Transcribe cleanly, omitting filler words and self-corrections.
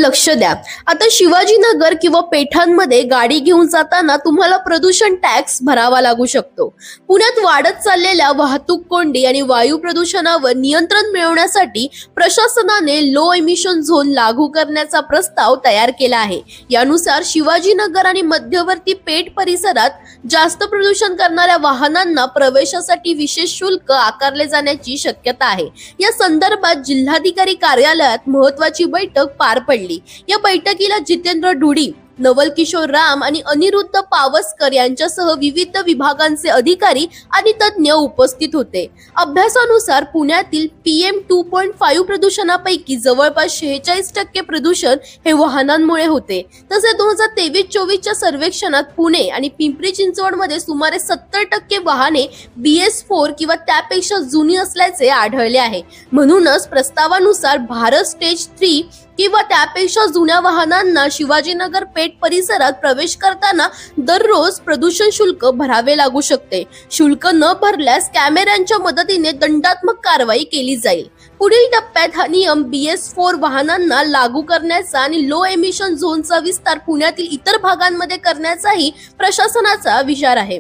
लक्ष द्या। आता शिवाजीनगर किंवा पेठांमध्ये गाडी घेऊन जाताना तुम्हाला प्रदूषण टॅक्स भरावा लागू शकतो। पुण्यात वाढत चाललेल्या वाहतूक कोंडी आणि वायू प्रदूषणावर नियंत्रण मिळवण्यासाठी प्रशासनाने लो एमिशन झोन लागू करण्याचा प्रस्ताव तयार केला आहे। यानुसार शिवाजीनगर आणि मध्यवर्ती पेठ परिसरात जास्त प्रदूषण करणाऱ्या वाहनांना प्रवेशासाठी विशेष शुल्क आकारले जाण्याची शक्यता आहे। या संदर्भात जिल्हाधिकारी कार्यालयात महत्त्वाची बैठक पार पडली। या बैठकीला जितेंद्र ढुडी, नवल किशोर राम आणि अनिरुद्ध पावसकर यांच्यासह विविध विभागांचे अधिकारी आणि तज्ञ उपस्थित होते। अभ्यासानुसार पुण्यातील PM 2.5 प्रदूषणापैकी जवळपास 46% प्रदूषण हे वाहनांमुळे होते। तसेच 2023-24 सर्वेक्षणात पुणे आणि पिंपरी चिंचवडमध्ये सुमारे 70% वाहने BS4 किंवा त्यापेक्षा जुनी असल्याचे आढळले आहे। म्हणूनच प्रस्तावानुसार भारत स्टेज 3 किंवा त्यापेक्षा जुन्या वाहनांना शिवाजीनगर पेठ परिसरात प्रवेश करताना दररोज प्रदूषण शुल्क भरावे लागू शकते। शुल्क न भरल्यास कॅमेऱ्यांच्या मदतीने दंडात्मक कारवाई केली जाईल। पुढील टप्प्यात हा नियम BS4 वाहनांना लागू करण्याचा आणि लो एमिशन झोनचा विस्तार पुण्यातील इतर भागांमध्ये करण्याचाही प्रशासनाचा विचार आहे।